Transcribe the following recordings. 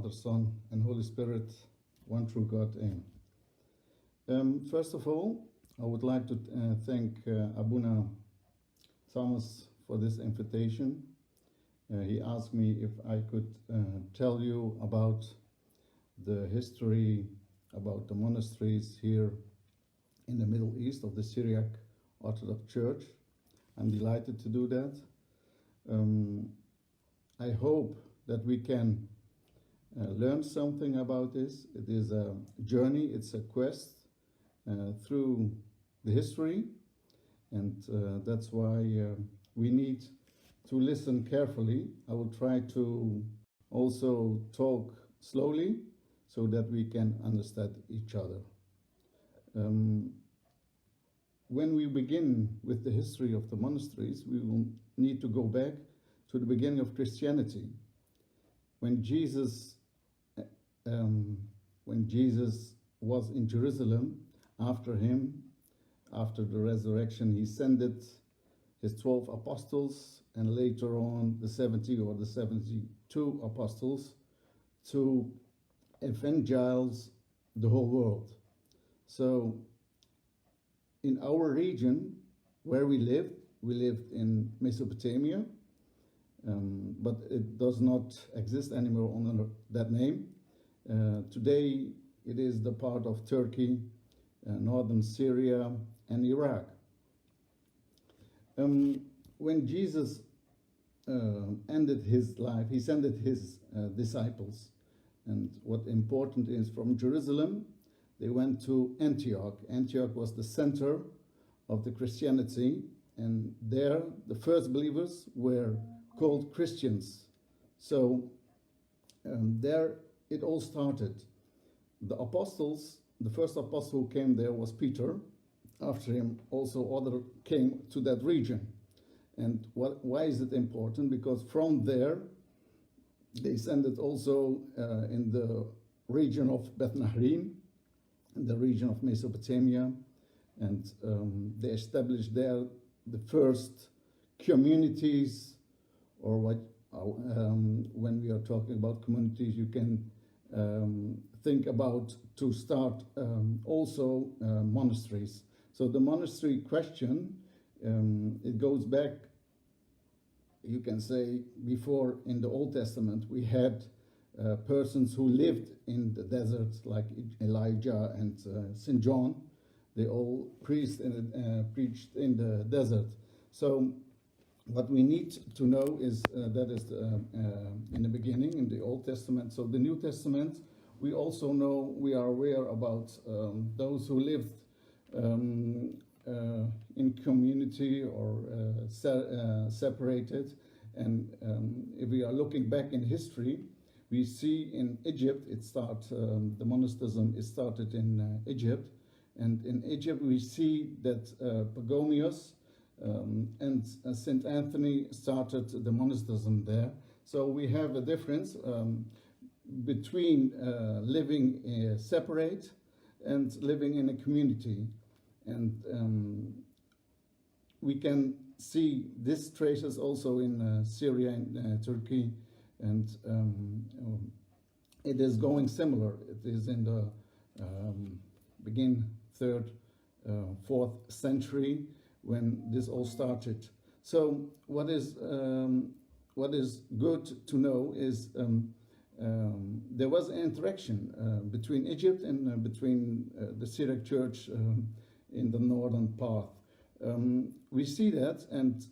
Father, Son, and Holy Spirit, one true God. Amen. First of all, I would like to thank Abuna Thomas for this invitation. He asked me if I could tell you about the history, about the monasteries here in the Middle East of the Syriac Orthodox Church. I'm delighted to do that. I hope that we can learn something about this. It is a journey, it's a quest through the history, and that's why we need to listen carefully. I will try to also talk slowly so that we can understand each other. When we begin with the history of the monasteries, we will need to go back to the beginning of Christianity. When Jesus was in Jerusalem, after the resurrection, he sent his 12 apostles and later on the 70 or the 72 apostles to evangelize the whole world. So in our region where we lived in Mesopotamia, but it does not exist anymore under that name. Today it is the part of Turkey, northern Syria and Iraq. When Jesus ended his life, he sent his disciples, and what important is from Jerusalem, they went to Antioch. Antioch was the center of the Christianity, and there the first believers were called Christians. So there it all started. The apostles, the first apostle who came there was Peter. After him also others came to that region. And why is it important? Because from there they descended also in the region of Beth Nahrin, in the region of Mesopotamia, and they established there the first communities, or what when we are talking about communities, you can think about to start also monasteries. So the monastery question, it goes back, you can say, before in the Old Testament we had persons who lived in the desert like Elijah and St. John. They all preached in the desert. So what we need to know is that is in the beginning, in the Old Testament. So the New Testament, we also know, we are aware about those who lived in community or separated. And if we are looking back in history, we see in Egypt, the monasticism started in Egypt. And in Egypt, we see that Pagomius and St. Anthony started the monasticism there. So we have a difference between living separate and living in a community. And we can see this traces also in Syria and Turkey, and it is going similar. It is in the begin 3rd, 4th century when this all started. So what is good to know is there was an interaction between Egypt and between the Syriac Church in the northern part. We see that, and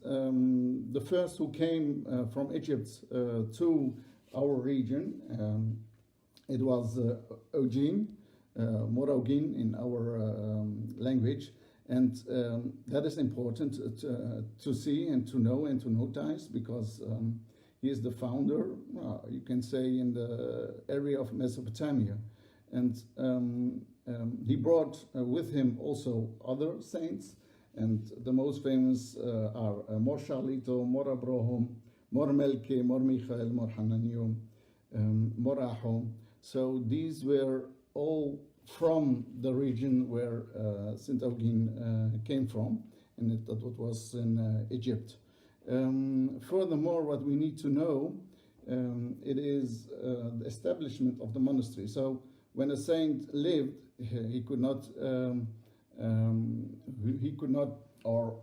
the first who came from Egypt to our region, it was Augin, Mor Augin in our language, and that is important to see and to know and to notice, because he is the founder, you can say, in the area of Mesopotamia. And he brought with him also other saints, and the most famous are Mor Charlito, Mor Abraham, Mor Melke, Mor Michael, Mor Hananium, Mor Aho. So these were all from the region where St. Augin came from, and that was in Egypt. Furthermore, what we need to know it is the establishment of the monastery. So when a saint lived, he could not, or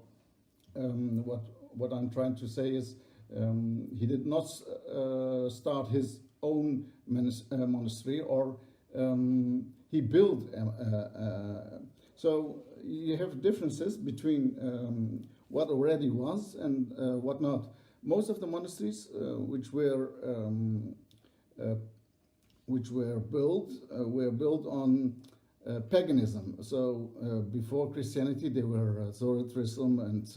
what I'm trying to say is, he did not start his own monastery, or he built. So you have differences between what already was and what not. Most of the monasteries which were built on paganism. So before Christianity, they were Zoroastrianism and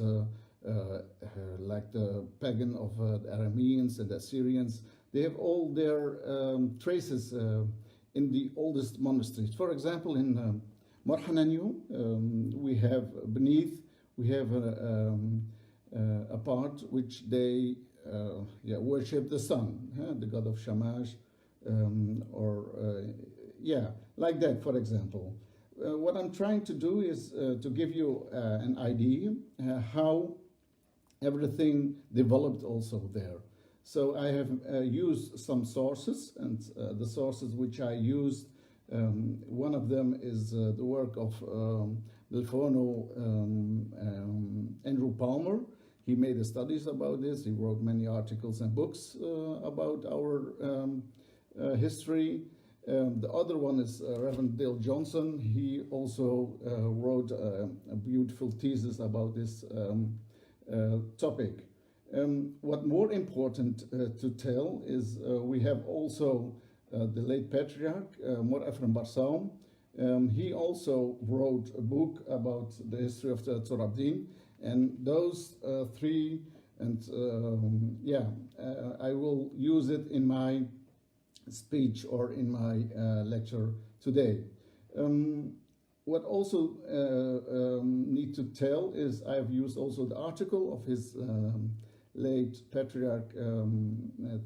like the pagan of the Arameans and the Assyrians. They have all their traces in the oldest monasteries. For example, in Mor we have beneath, we have a part which they worship the sun, the god of Shamash, like that, for example. What I'm trying to do is to give you an idea how everything developed also there. So I have used some sources, and the sources which I used, one of them is the work of Belfono Andrew Palmer. He made studies about this. He wrote many articles and books about our history. The other one is Reverend Dale Johnson. He also wrote a beautiful thesis about this topic. What more important to tell is we have also the late patriarch, Mor Augin. He also wrote a book about the history of the Torabdin, and those three, and I will use it in my speech or in my lecture today. What also need to tell is I have used also the article of his late patriarch,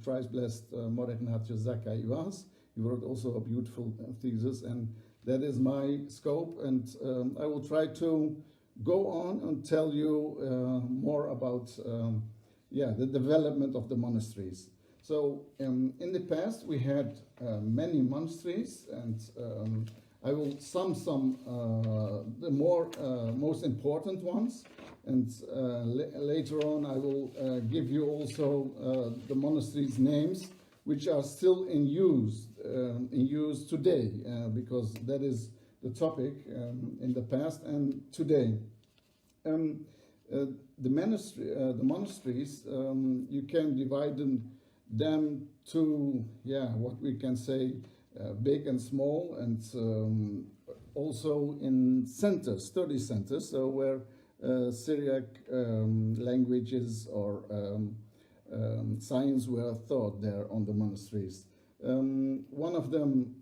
thrice blessed Mor Ignatius Zachai Iwas. He wrote also a beautiful thesis, and that is my scope, and I will try to go on and tell you more about the development of the monasteries. So in the past we had many monasteries, and I will sum some the most important ones, and later on I will give you also the monasteries' names which are still in use today, because that is the topic in the past and today. The monasteries, you can divide them to what we can say big and small, and also in centers, study centers, so where Syriac languages or science were taught there on the monasteries. One of them,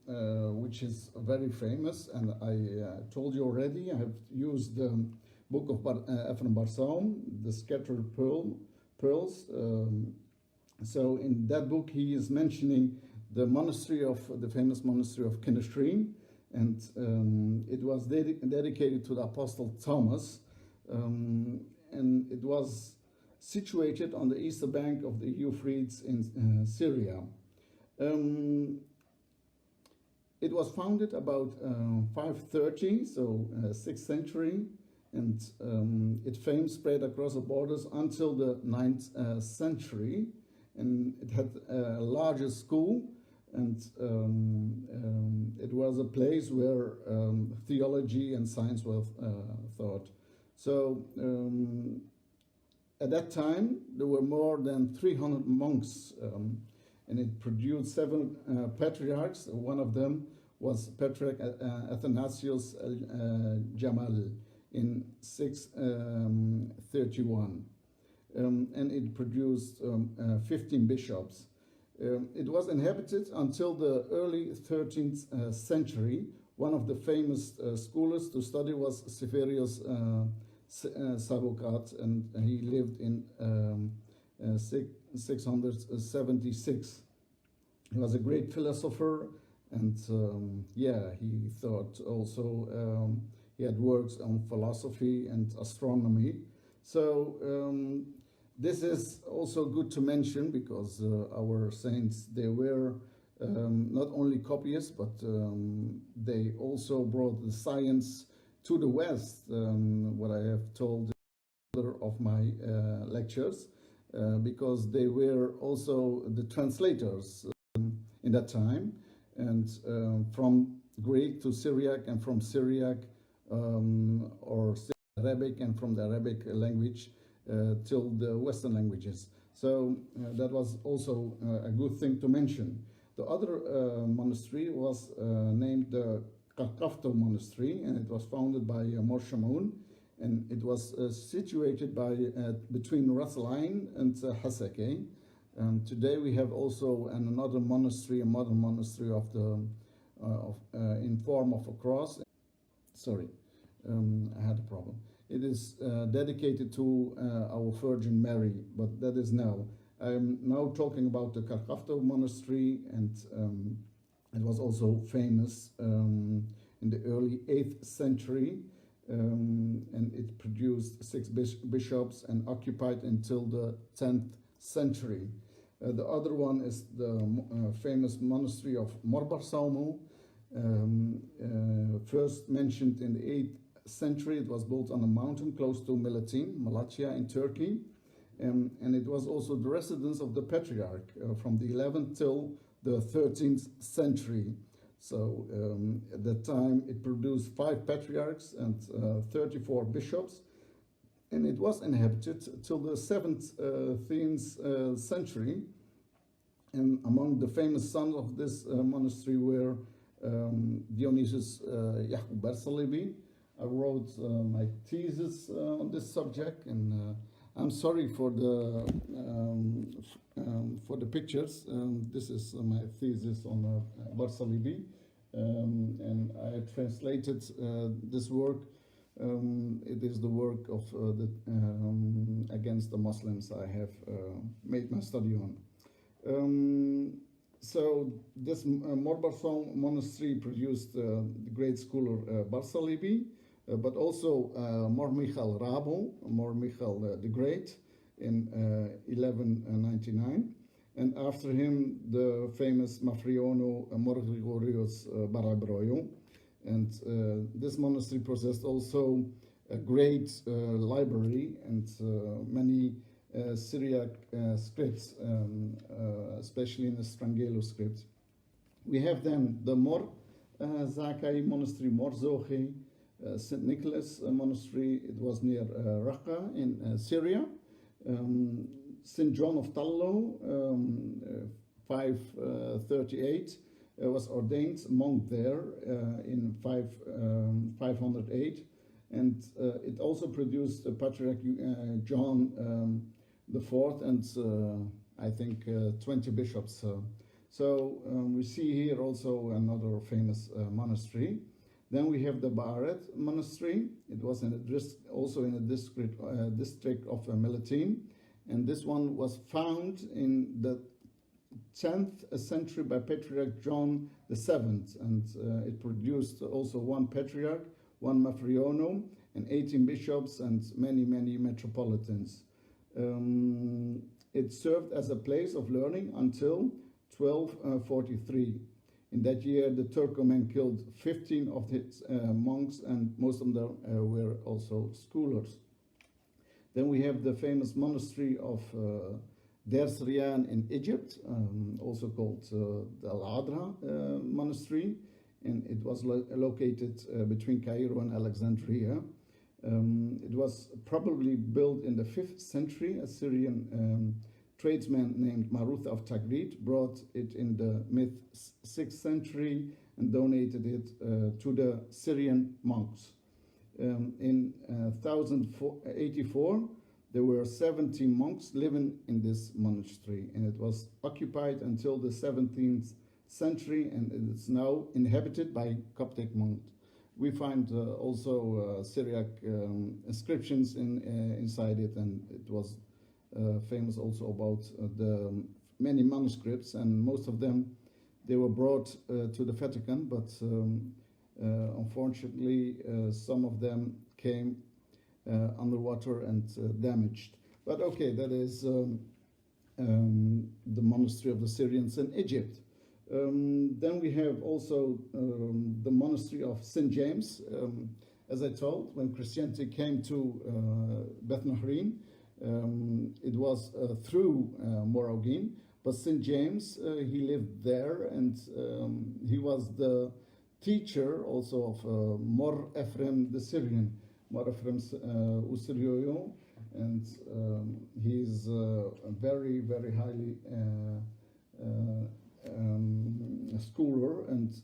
which is very famous, and I told you already, I have used the book of Ephraim Bar Saum, The Scattered Pearls. So in that book he is mentioning the famous monastery of Kinestrin, and it was dedicated to the Apostle Thomas, and it was situated on the eastern bank of the Euphrates in Syria. It was founded about 530, so 6th century, and its fame spread across the borders until the 9th century, and it had a larger school, and it was a place where theology and science were taught. So at that time there were more than 300 monks, and it produced 7 patriarchs. One of them was Patriarch Athanasius Jamal in 631. And it produced 15 bishops. It was inhabited until the early 13th century. One of the famous scholars to study was Severus Sabbocrat, and he lived in 676. He was a great philosopher, and he thought also, he had works on philosophy and astronomy. So This is also good to mention because our saints, they were not only copyists, but they also brought the science to the West, what I have told of my lectures, because they were also the translators in that time, and from Greek to Syriac, and from Syriac or Arabic, and from the Arabic language till the Western languages. So that was also a good thing to mention. The other monastery was named the Qarqafto Monastery, and it was founded by Mor Shamoun, and it was situated between Ras Al Ain and Hasake. Today we have also another monastery, a modern monastery in form of a cross. Sorry, I had a problem. It is dedicated to our Virgin Mary, but that is now. I'm now talking about the Qarqafto Monastery, and it was also famous in the early 8th century, and it produced 6 bishops and occupied until the 10th century. The other one is the famous monastery of Mor Gabriel, first mentioned in the 8th century. It was built on a mountain close to Malatya in Turkey. And it was also the residence of the patriarch from the 11th till the 13th century. So at that time it produced 5 patriarchs and 34 bishops, and it was inhabited till the 17th century. And among the famous sons of this monastery were Dionysius Yacoub. I wrote my thesis on this subject, and I'm sorry for the pictures. This is my thesis on Barsalibi, and I translated this work. It is the work of against the Muslims I have made my study on. So this Mor Gabriel monastery produced the great scholar Barsalibi, but also Mor Michael Rabo, Mor Michael the Great, in 1199, and after him the famous Mafriono Mor Gregorius Barabroyo. And this monastery possessed also a great library and many Syriac scripts, especially in the Strangelo script. We have then the Mor Zakai monastery, Mor Zoche, St. Nicholas Monastery. It was near Raqqa in Syria. St. John of Tallo, 538, was ordained monk there in 508, and it also produced Patriarch John IV and I think 20 bishops. So we see here also another famous monastery. Then we have the Baaret Monastery. It was also in a district of Melitene, and this one was found in the 10th century by Patriarch John VII, and it produced also 1 patriarch, 1 Mafriono, and 18 bishops and many metropolitans. It served as a place of learning until 1243. In that year, the Turkomen killed 15 of its monks, and most of them were also scholars. Then we have the famous monastery of Deyrulzafaran in Egypt, also called the Al-Adra monastery, and it was located between Cairo and Alexandria. It was probably built in the 5th century. A Syrian tradesman named Marutha of Tagrit brought it in the mid-6th century and donated it to the Syrian monks. In 1084, there were 70 monks living in this monastery, and it was occupied until the 17th century, and it is now inhabited by Coptic monks. We find also Syriac inscriptions inside it, and it was famous also about the many manuscripts, and most of them, they were brought to the Vatican, but unfortunately some of them came underwater and damaged. But okay, that is the monastery of the Syrians in Egypt. Then we have also the monastery of St. James. As I told, when Christianity came to Beth Nahrin, it was through Mor Augin, but St. James, he lived there, and he was the teacher also of Mor Ephraim the Syrian, Mor Ephraim Usirioyo, and he's very, very highly scholar, and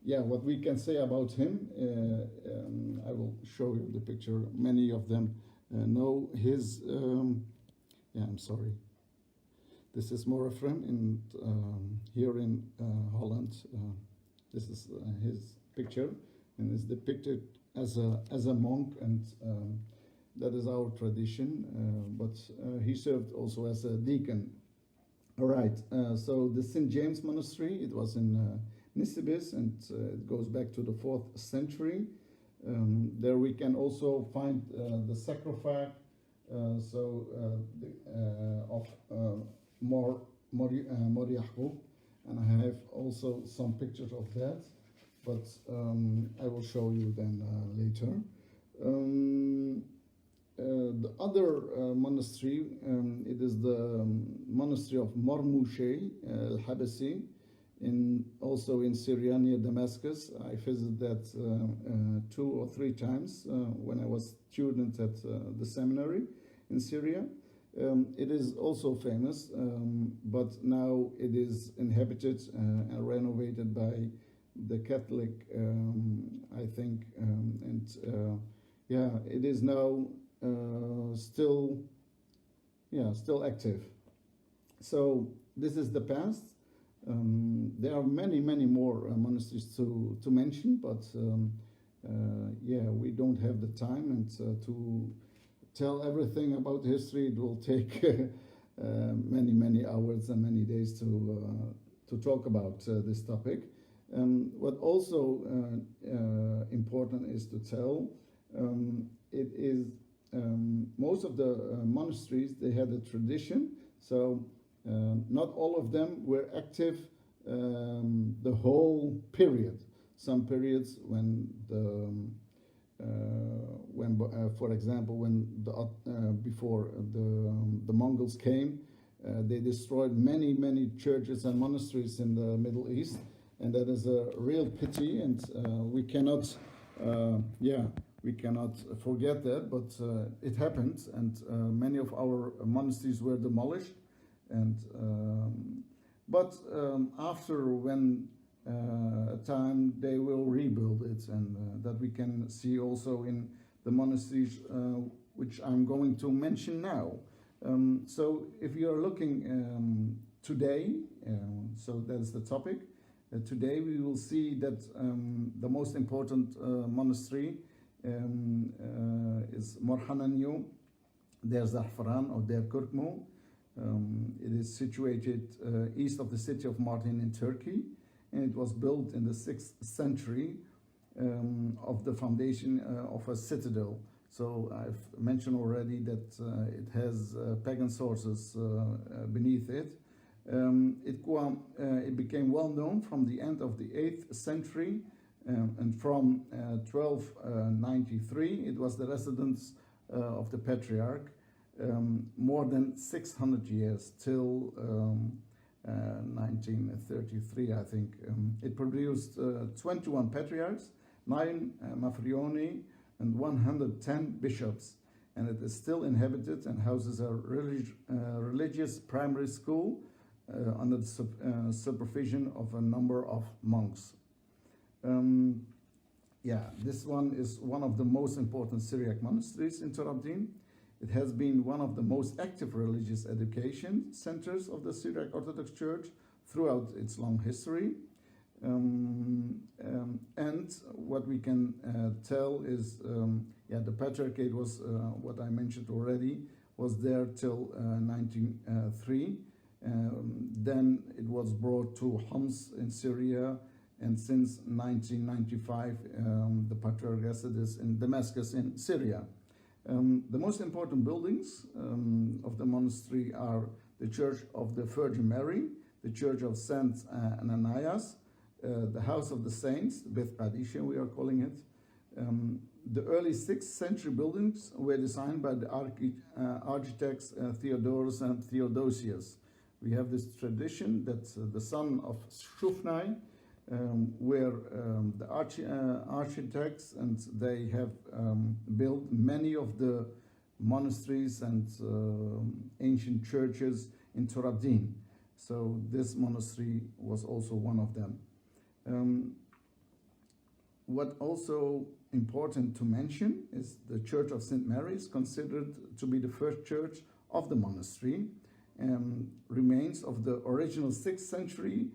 yeah, what we can say about him, I will show you the picture. Many of them know his, yeah, I'm sorry. This is Mor Ephraim in, here in Holland. This is his picture, and is depicted as a monk, and that is our tradition, but he served also as a deacon. All right, so the St. James Monastery, it was in Nisibis, and it goes back to the 4th century. There we can also find the sarcophague of Mor Augin, and I have also some pictures of that, but I will show you then later. The other monastery, it is the monastery of Mor Mouché al-Habasi, also in Syria near Damascus. I visited that 2 or 3 times when I was student at the seminary in Syria. It is also famous, but now it is inhabited and renovated by the Catholic, I think, and yeah, it is now still active. So this is the past. There are many more monasteries to mention, but yeah, we don't have the time, and to tell everything about history, it will take many hours and many days to talk about this topic. What also important is to tell, it is most of the monasteries, they had a tradition, so not all of them were active the whole period. Some periods when for example, when before the Mongols came, they destroyed many churches and monasteries in the Middle East, and that is a real pity, and we cannot forget that, but it happened, and many of our monasteries were demolished, and but after when time they will rebuild it, and that we can see also in the monasteries which I'm going to mention now. So if you are looking today, so that's the topic. Today we will see that the most important monastery is Mor Hananyu, Deyrulzafaran or Deyrulzafaran. It is situated east of the city of Mardin in Turkey, and it was built in the 6th century of the foundation of a citadel. So I've mentioned already that it has pagan sources beneath it. It became well known from the end of the 8th century, and from 1293 it was the residence of the Patriarch, more than 600 years, till 1933, I think. It produced 21 patriarchs, 9 mafrioni, and 110 bishops, and it is still inhabited and houses a religious primary school under the supervision of a number of monks. Yeah, this one is one of the most important Syriac monasteries in Torabdin. It has been one of the most active religious education centers of the Syriac Orthodox Church throughout its long history. And what we can tell is, yeah, the Patriarchate was, what I mentioned already, was there till 1903. Then it was brought to Homs in Syria, and since 1995, the Patriarch residence in Damascus in Syria. The most important buildings of the monastery are the Church of the Virgin Mary, the Church of Saint Ananias, the House of the Saints, Beth Qadisha we are calling it. The early 6th century buildings were designed by the architects Theodorus and Theodosius. We have this tradition that the son of Shufnai were the architects, and they have built many of the monasteries and ancient churches in Torabdin. So this monastery was also one of them. What also important to mention is the Church of St. Mary is considered to be the first church of the monastery. Remains of the original 6th century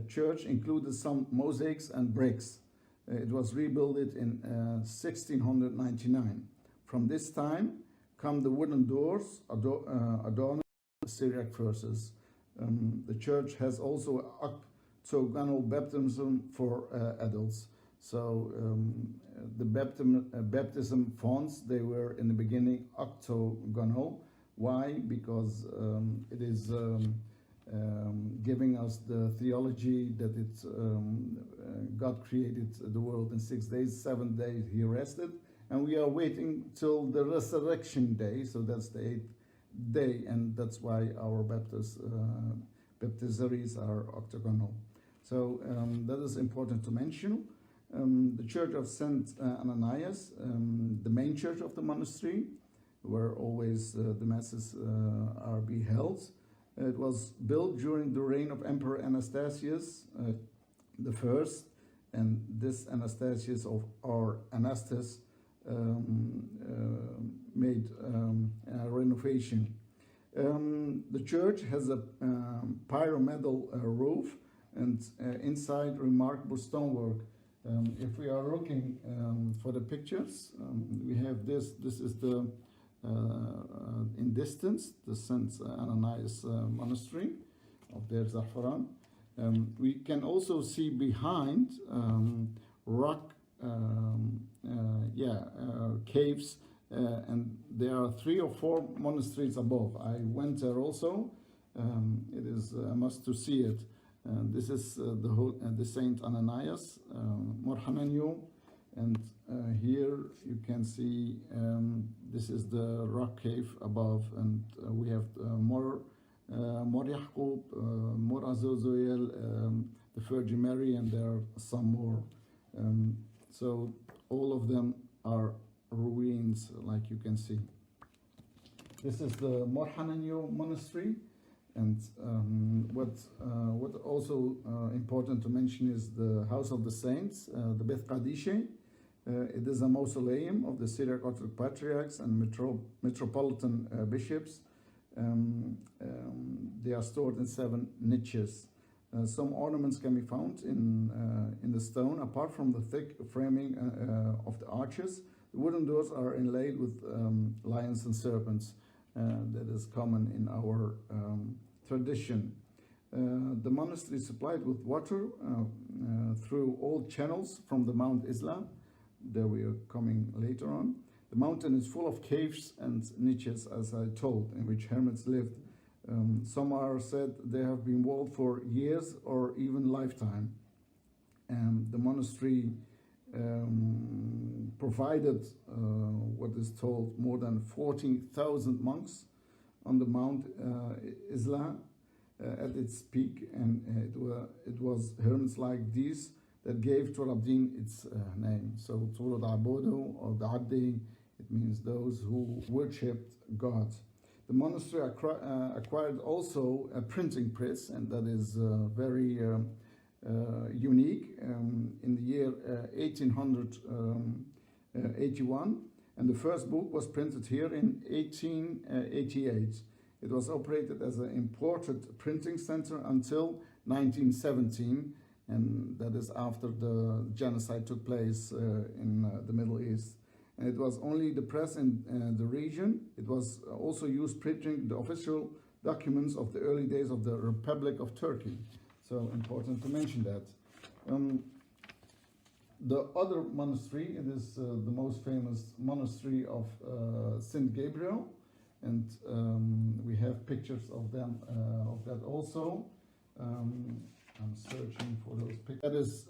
church included some mosaics and bricks. It was rebuilt in 1699. From this time come the wooden doors adorned with Syriac verses. The church has also octagonal baptism for adults. So the baptism fonts, they were in the beginning octagonal. Why? Because it is giving us the theology that God created the world in 6 days, 7 days he rested, and we are waiting till the resurrection day, so that's the 8th day, and that's why our baptisaries are octagonal. So that is important to mention. The Church of Saint Ananias, the main church of the monastery, where always the masses are be held. It was built during the reign of Emperor Anastasius the First, and this Anastasius or Anastas made a renovation. The church has a pyramidal roof, and inside remarkable stonework. If we are looking for the pictures, we have this. This is the in distance the Saint Ananias monastery of Deyrulzafaran. We can also see behind rock caves, and there are 3 or 4 monasteries above. I went there also. It is a must to see it. This is the Saint Ananias, Mor Augin, and here you can see this is the rock cave above, and we have Mor Gabriel, Mor Augin, the Virgin Mary, and there are some more. So all of them are ruins, like you can see. This is the Mor Augin monastery. And what also important to mention is the House of the Saints, the Beth Qadisha. It is a mausoleum of the Syriac Orthodox patriarchs and metropolitan bishops. They are stored in 7 niches. Some ornaments can be found in the stone. Apart from the thick framing of the arches, the wooden doors are inlaid with lions and serpents. That is common in our tradition. The monastery is supplied with water through old channels from the Mount Isla. There we are coming later on. The mountain is full of caves and niches, as I told, in which hermits lived. Some are said they have been walled for years or even lifetime. The monastery provided what is told more than 14,000 monks on the Mount Isla at its peak, and it was hermits like these that gave Torabdin its name. So Torad Abodo or Da'addi, it means those who worshipped God. The monastery acquired also a printing press, and that is very unique in the year 1881, and the first book was printed here in 1888. It was operated as an imported printing center until 1917, and that is after the genocide took place in the Middle East. And it was only the press in the region. It was also used printing the official documents of the early days of the Republic of Turkey. So important to mention that. The other monastery, it is the most famous monastery of Saint Gabriel, and we have pictures of them of that also. I'm searching for those pictures. That is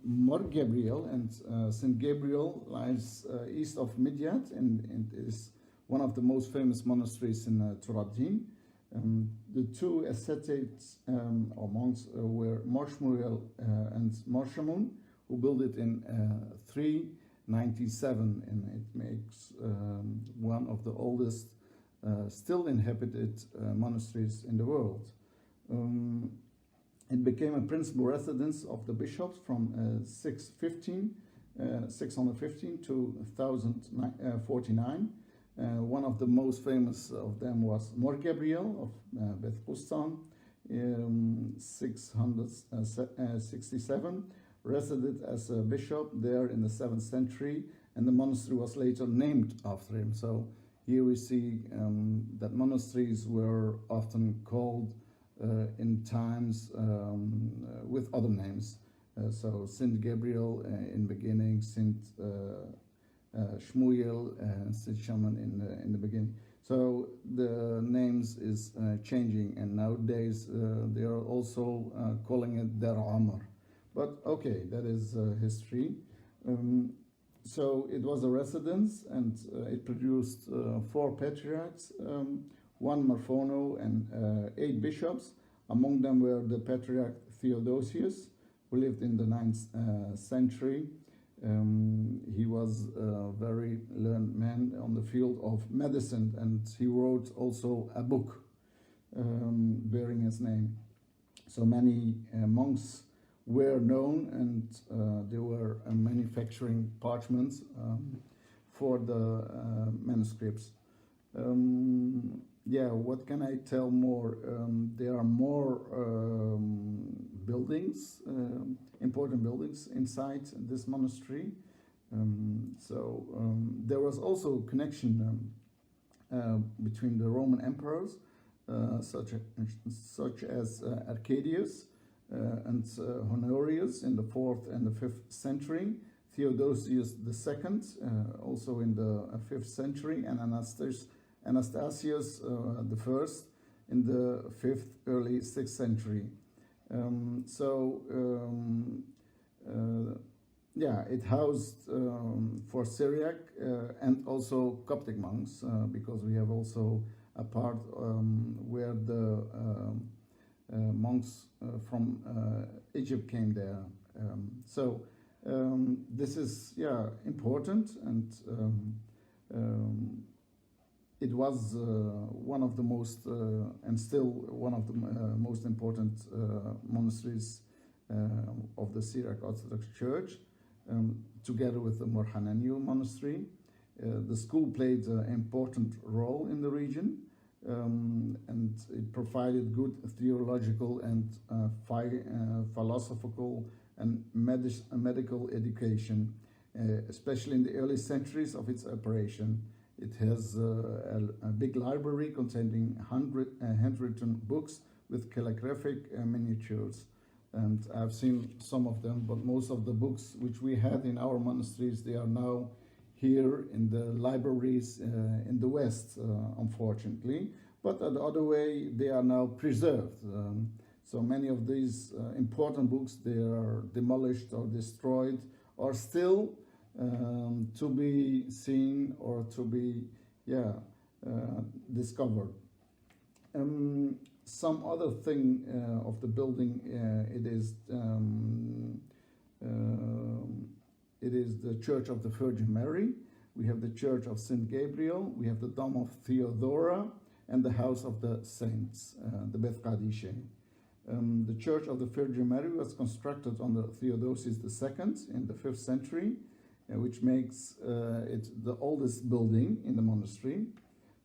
Mor Gabriel, and Saint Gabriel lies east of Midyat, and is one of the most famous monasteries in Turabdin. The two ascetics or monks were Mor and Mor, who built it in 397, and it makes one of the oldest still inhabited monasteries in the world. It became a principal residence of the bishops from 615 to 1049. One of the most famous of them was Mor Gabriel of Beth Bustan, 667, resided as a bishop there in the 7th century, and the monastery was later named after him. So here we see that monasteries were often called in times with other names. So Saint Gabriel in beginning, Saint Shmuel and Saint Shaman in the beginning. So the names is changing, and nowadays they are also calling it Der Amr. But okay, that is history. So it was a residence, and it produced 4 patriarchs, 1 Marfono, and 8 bishops. Among them were the patriarch Theodosius, who lived in the 9th century. He was a very learned man on the field of medicine, and he wrote also a book bearing his name. So many monks were known, and they were manufacturing parchments for the manuscripts. Yeah, what can I tell more? There are more buildings, important buildings inside this monastery. There was also connection between the Roman emperors, such as Arcadius and Honorius in the 4th and the 5th century, Theodosius II also in the 5th century, and Anastasius I in the 5th, early 6th century. Yeah, it housed for Syriac and also Coptic monks, because we have also a part where the monks from Egypt came there. This is, yeah, important, and it was one of the most and still one of the most important monasteries of the Syriac Orthodox Church, together with the Mor monastery. The school played an important role in the region, and it provided good theological and philosophical and medical education, especially in the early centuries of its operation. It has a big library containing handwritten books with calligraphic miniatures. And I've seen some of them, but most of the books which we had in our monasteries, they are now here in the libraries in the West, unfortunately. But the other way, they are now preserved. So many of these important books, they are demolished or destroyed, or still to be seen or to be, discovered. Some other thing of the building, it is the Church of the Virgin Mary. We have the Church of Saint Gabriel. We have the Dome of Theodora and the House of the Saints, the Beth Kadishe. The Church of the Virgin Mary was constructed under Theodosius II in the 5th century, which makes it the oldest building in the monastery.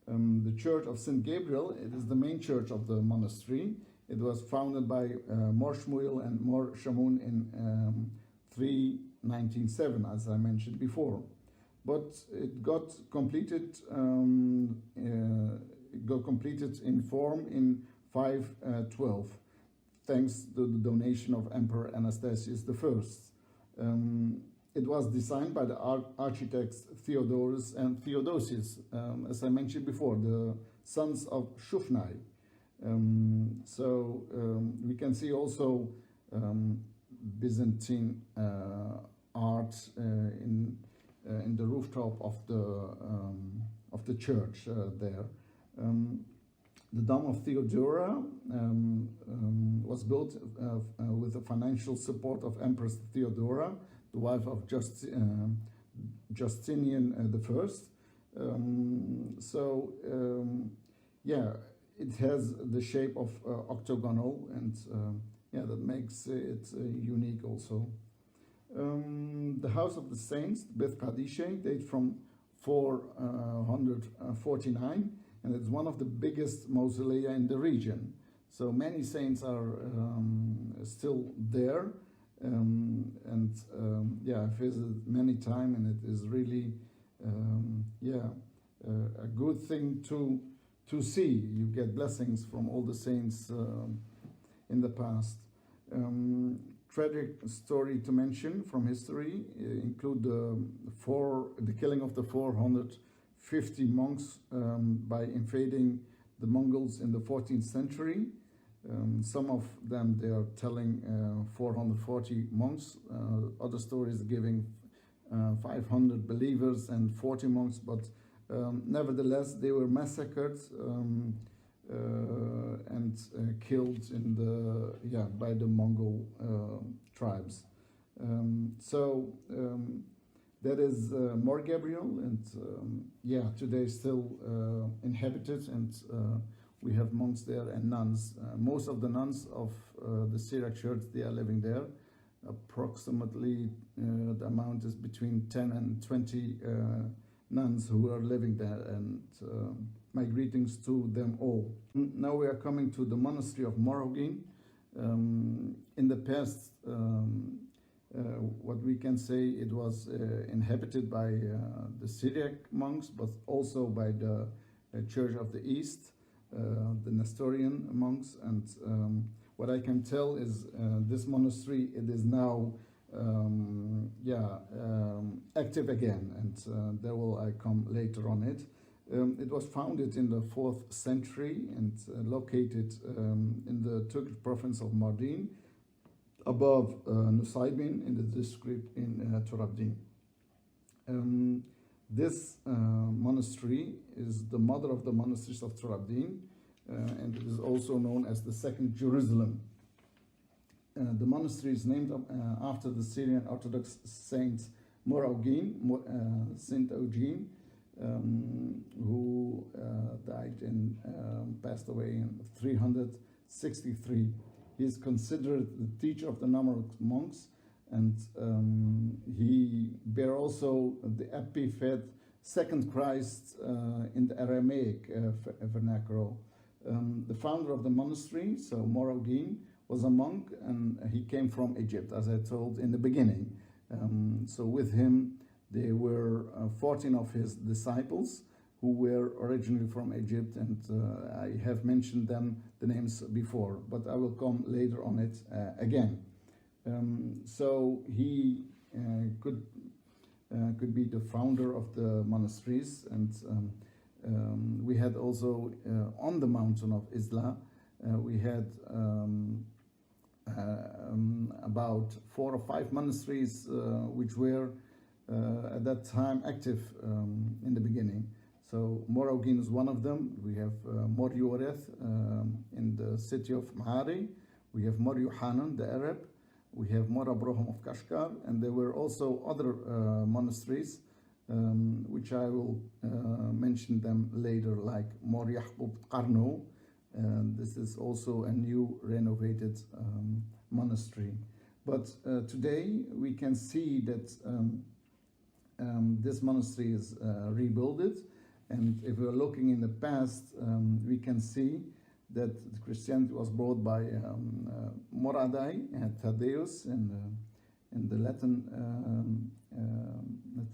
The Church of St. Gabriel, it is the main church of the monastery. It was founded by Mor Shmuel and Mor Shamun in 397, as I mentioned before. But it got completed in form in 512, thanks to the donation of Emperor Anastasius I. It was designed by the architects Theodorus and Theodosius, as I mentioned before, the sons of Shufnai. We can see also Byzantine art in the rooftop of the church there. The Dome of Theodora was built with the financial support of Empress Theodora, the wife of Justinian I. Yeah, it has the shape of octagonal, and yeah, that makes it unique also. The House of the Saints, Beth Kadishe, date from 449, and it's one of the biggest mausolea in the region. So many saints are still there, yeah, I visited many times, and it is really a good thing to see. You get blessings from all the saints in the past. Tragic story to mention from history include the killing of the 450 monks by invading the Mongols in the 14th century. Some of them, they are telling 440 monks. Other stories giving 500 believers and 40 monks, but nevertheless, they were massacred and killed in by the Mongol tribes. That is Mor Gabriel, and today still inhabited, and we have monks there and nuns. Most of the nuns of the Syriac church, they are living there. Approximately the amount is between 10 and 20 nuns who are living there, and my greetings to them all. Now we are coming to the monastery of Mor Augin. In the past, what we can say, it was inhabited by the Syriac monks, but also by the Church of the East, the Nestorian monks. And what I can tell is this monastery, it is now active again, and there will I come later on it. It was founded in the 4th century and located in the Turkish province of Mardin, above Nusaybin in the district in Turabdin. This monastery is the mother of the monasteries of Turabdin, and it is also known as the Second Jerusalem. The monastery is named after the Syrian Orthodox saint Mor Augin, Saint Augin, who died and passed away in 363. He is considered the teacher of the numeric monks, and he bear also the epithet Second Christ in the Aramaic vernacular. The founder of the monastery, so Mor Augin, was a monk, and he came from Egypt, as I told in the beginning. So with him, there were 14 of his disciples who were originally from Egypt, and I have mentioned them, the names before, but I will come later on it again. So he could be the founder of the monasteries, and we had also on the mountain of Isla, we had about 4 or 5 monasteries which were at that time active in the beginning. So Mor Augin is one of them. We have Mor Yoreth in the city of Mahari. We have Mor Yohanan, the Arab. We have Mor Abraham of Kashgar, and there were also other monasteries which I will mention them later, like Mor Yahbub Qarno. This is also a new renovated monastery. But today we can see that this monastery is rebuilt, and if we're looking in the past, we can see that Christianity was brought by Mor Adai and Thaddeus in the Latin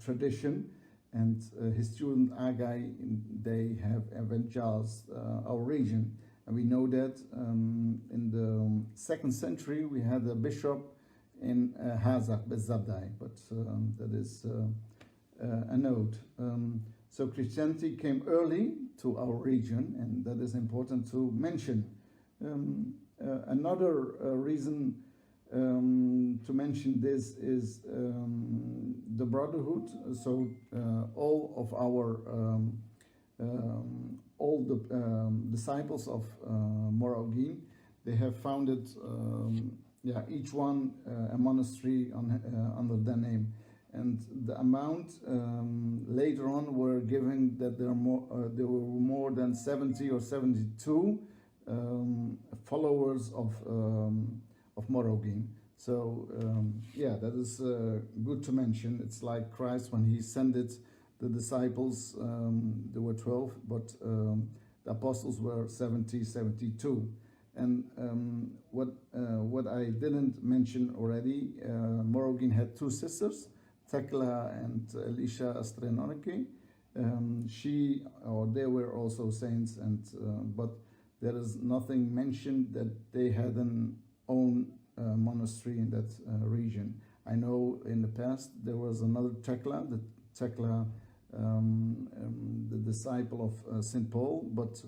tradition, and his student Agai, they have evangelized our region. And we know that in the 2nd century we had a bishop in Hazak Bezabdai, but that is a note. So Christianity came early to our region, and that is important to mention. Another reason to mention this is the brotherhood. So all of our all the disciples of Mor Augin, they have founded each one a monastery under their name, and the amount later on were given that there were more than 70 or 72 followers of Mor Augin. So that is good to mention. It's like Christ when he sent the disciples, there were 12, but the apostles were 70, 72. And what I didn't mention already, Mor Augin had two sisters, Tekla and Elisha Astrenonike. They were also saints, and but there is nothing mentioned that they had an own monastery in that region. I know in the past there was another Tekla, the disciple of St. Paul, but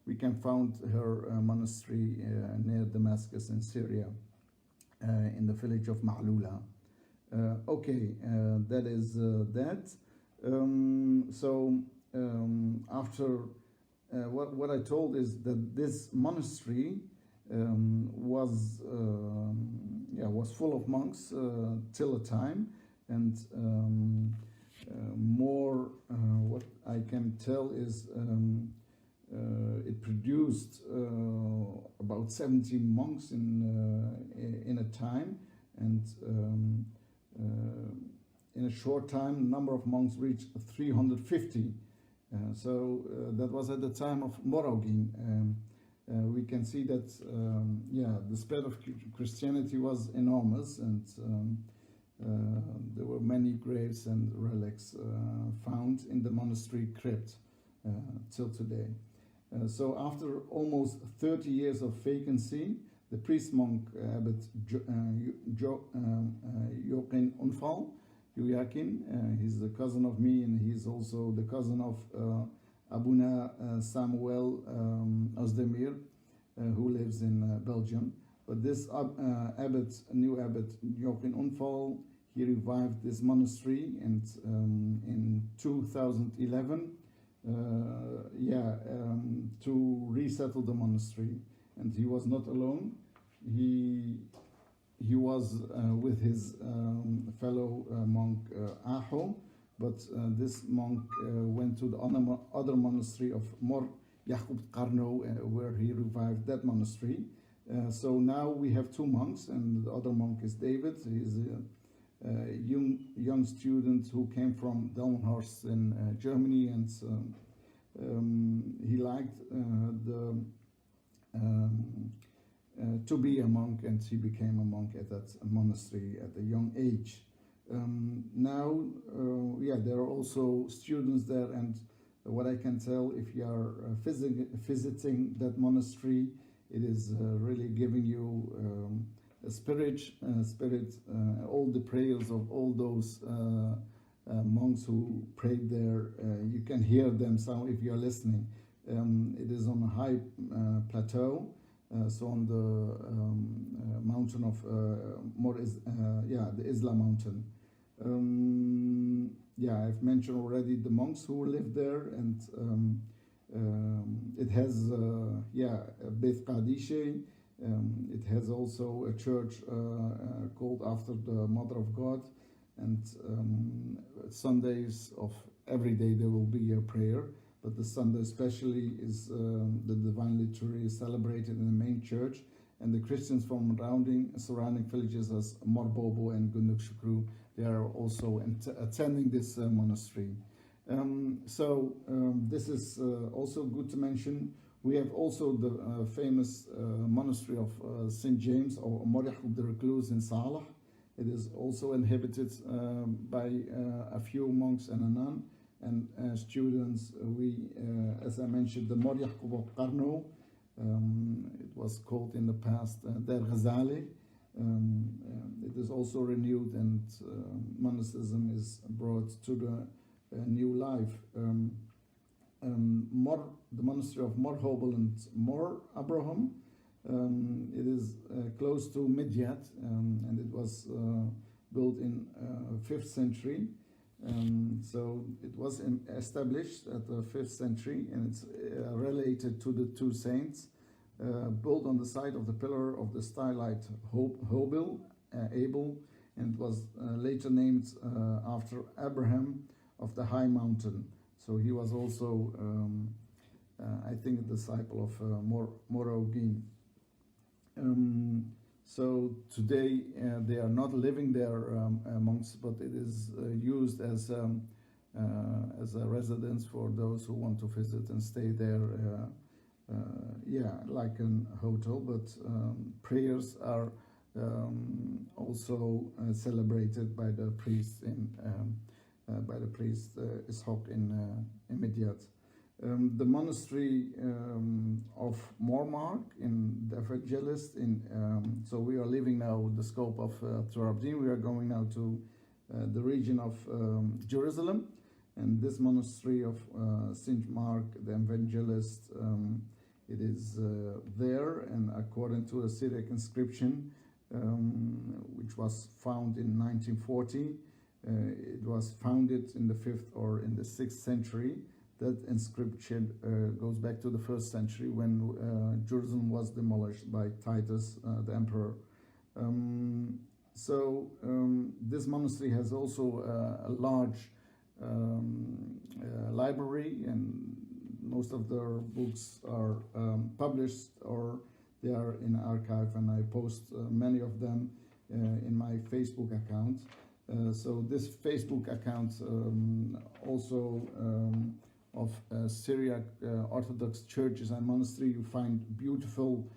we can find her monastery near Damascus in Syria, in the village of Ma'lula. That is that. After what I told is that this monastery was full of monks till a time, and what I can tell is it produced about 70 monks in a time, and in a short time, number of monks reached 350. That was at the time of Mor Augin. We can see that the spread of Christianity was enormous, and there were many graves and relics found in the monastery crypt till today. So after almost 30 years of vacancy, the priest monk Abbot Joachim Unfall, he's the cousin of me, and he's also the cousin of Abuna Samuel Ozdemir, who lives in Belgium. But this new abbot Joachim Unfall, he revived this monastery, and in 2011 to resettle the monastery. And he was not alone. He was with his fellow monk Aho, but this monk went to the other monastery of Mor Yaqub Qarno, where he revived that monastery. So now we have two monks, and the other monk is David. He's a young student who came from Delmenhorst in Germany, and he liked to be a monk, and he became a monk at that monastery at a young age. Now, there are also students there, and what I can tell, if you are visiting that monastery, it is really giving you a spirit, all the prayers of all those monks who prayed there. You can hear them sound if you are listening. It is on a high plateau, so on the mountain of the Isla mountain. I've mentioned already the monks who live there, and it has Beth Qadishe. It has also a church called after the Mother of God, and Sundays of every day there will be a prayer, but the Sunday especially is the Divine Liturgy is celebrated in the main church, and the Christians from surrounding villages as Morbobo and Gunduk Shukru, they are also attending this monastery. This is also good to mention. We have also the famous monastery of St. James, or Mor Yaqub the Recluse in Salah. It is also inhabited by a few monks and a nun and students. As I mentioned, the Mor Yaqub of Qarno, it was called in the past Deyrulzafaran, It is also renewed, and monasticism is brought to the new life. The monastery of Mor Gabriel and Mor Abraham. It is close to Midyat, and it was built in 5th century. So it was established at the 5th century, and it's related to the two saints, built on the site of the pillar of the stylite Abel, and was later named after Abraham of the high mountain. So he was also, I think, a disciple of Mor Augin. So today they are not living there, monks, but it is used as a residence for those who want to visit and stay there. Yeah, like a hotel, but prayers are also celebrated by the priest Ishaq in Midyat. The monastery of Mor in the Evangelist so we are leaving now the scope of Trabzon. We are going now to the region of Jerusalem, and this monastery of Saint Mark the Evangelist, it is there, and according to a Syriac inscription which was found in 1940, it was founded in the 5th or in the 6th century. That inscription goes back to the 1st century when Jerusalem was demolished by Titus, the emperor. This monastery has also a large library, and most of their books are published or they are in archive, and I post many of them in my Facebook account. So this Facebook account also of Syriac Orthodox churches and monastery, you find beautiful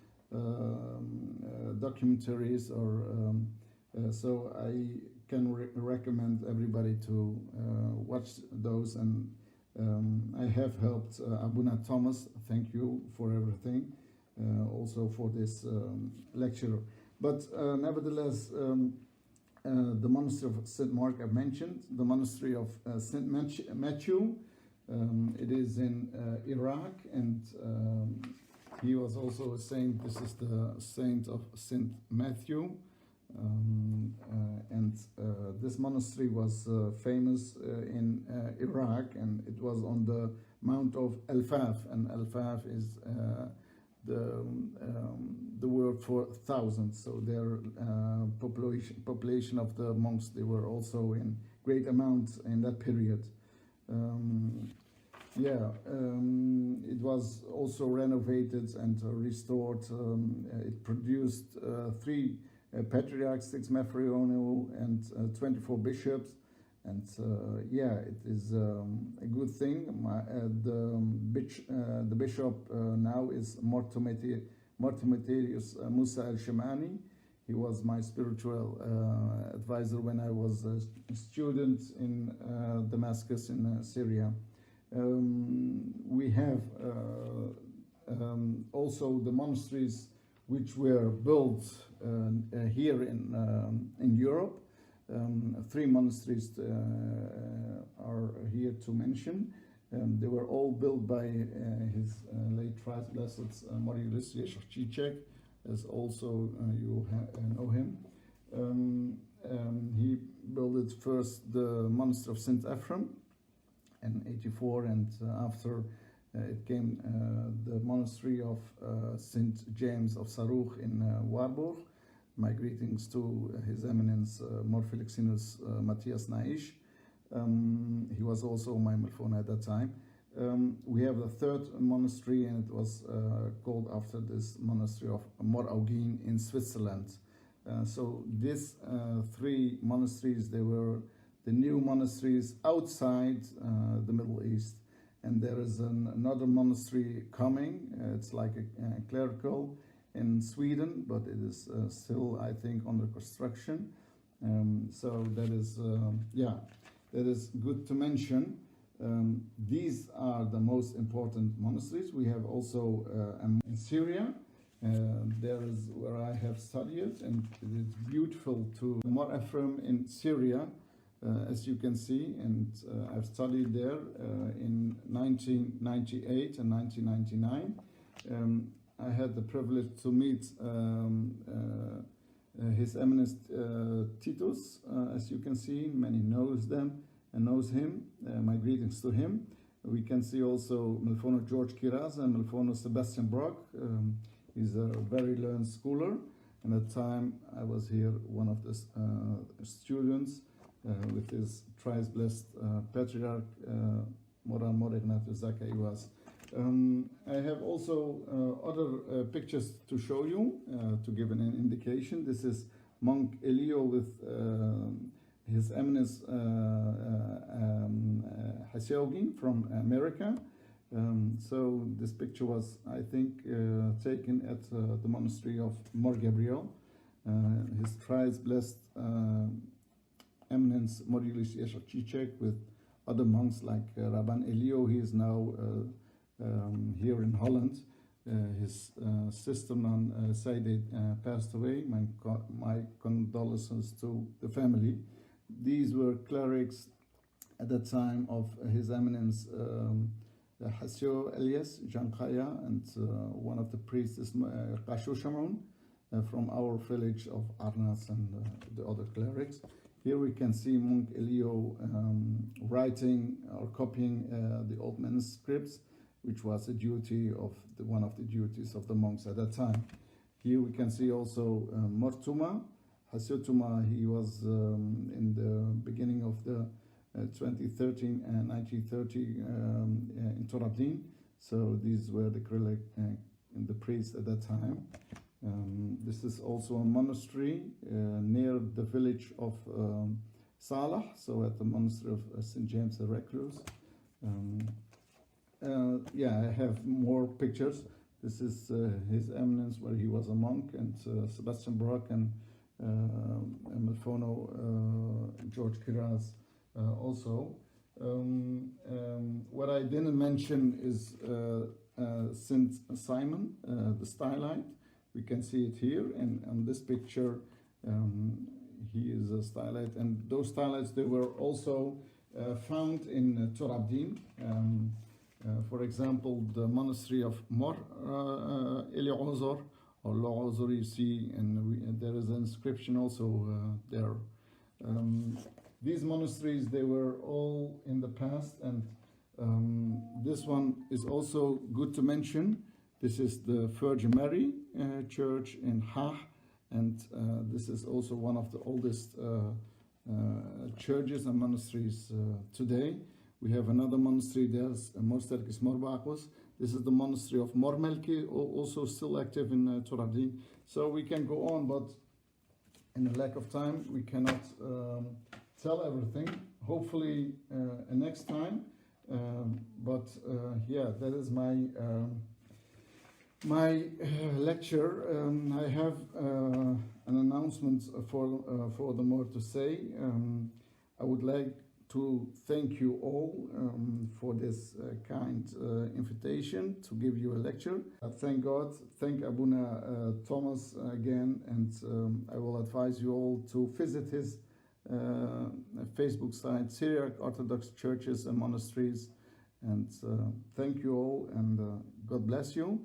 documentaries, or so I can recommend everybody to watch those. And I have helped Abuna Thomas, thank you for everything, also for this lecture. But nevertheless, the monastery of St. Mark I mentioned, the monastery of St. Matthew, it is in Iraq, and he was also a saint. This is the saint of St. Matthew, and this monastery was famous in Iraq, and it was on the Mount of Al-Faf, and Al-Faf is the word for thousands. So their population of the monks, they were also in great amounts in that period. It was also renovated and restored. It produced 3 patriarchs, 6 matronial, and 24 bishops. And it is a good thing. The bishop now is Mor Musa al-Shimani. He was my spiritual advisor when I was a student in Damascus in Syria. We have also the monasteries which were built here in Europe. 3 monasteries are here to mention. They were all built by his late thrice blessed Mor Augin, as also you know him. He built it first the monastery of St. Ephraim in 84, and after it came the monastery of St. James of Saruch in Warburg. My greetings to His Eminence Mor Felixinus Matthias Naish. He was also my Malfon at that time. We have the 3rd monastery, and it was called after this monastery of Mor Augin in Switzerland. So these 3 monasteries, they were the new monasteries outside the Middle East. And there is another monastery coming. It's like a clerical in Sweden, but it is still, I think, under construction. So that is, that is good to mention. These are the most important monasteries. We have also in Syria, There is where I have studied, and it is beautiful to Mor Ephraim in Syria, as you can see, and I've studied there in 1998 and 1999. I had the privilege to meet His Eminence Titus, as you can see. Many knows them and knows him. My greetings to him. We can see also Melfono George Kiraz and Melfono Sebastian Brock. He's a very learned scholar, and at the time I was here, one of the students with his thrice blessed patriarch Mor Ignatius Zaka Iwas. I have also other pictures to show you to give an indication. This is Monk Elio with His Eminence Augin from America. So this picture was, I think, taken at the monastery of Mor Gabriel. His thrice blessed Eminence Mor Augin with other monks like Rabban Elio. He is now here in Holland. His sister Nun Saide passed away. My condolences to the family. These were clerics at the time of His Eminence Hasio Elias Jankaya, and one of the priests is Kasho Shamoun from our village of Arnas, and the other clerics. Here we can see Monk Elio writing or copying the old manuscripts, which was a duty of one of the duties of the monks at that time. Here we can see also Mor Tuma. Hasio Tuma, he was in the beginning of the 2013 and 1930 in Torabdin. So these were the Cyrillic the priests at that time. This is also a monastery near the village of Salah, so at the monastery of St. James the Recluse. Yeah, I have more pictures. This is His Eminence where he was a monk, and Sebastian Brock and Melfono George Kiraz also. What I didn't mention is St. Simon, the stylite. We can see it here, and on this picture he is a stylite, and those stylites, they were also found in Torabdin. For example, the monastery of Mor Eliozor or Loozor, you see, and there is an inscription also there. These monasteries, they were all in the past, and this one is also good to mention. This is the Virgin Mary Church in Ha, and this is also one of the oldest churches and monasteries today. We have another monastery, there's Monasteries Mor Augin. This is the monastery of Mor Melki, also still active in Torabdin. So we can go on, but in the lack of time, we cannot tell everything. Hopefully next time. Yeah, that is my lecture. I have an announcement for the more to say. I would like to thank you all for this kind invitation to give you a lecture. Thank God, thank Abuna Thomas again, and I will advise you all to visit his Facebook site, Syriac Orthodox Churches and Monasteries. And thank you all, and God bless you.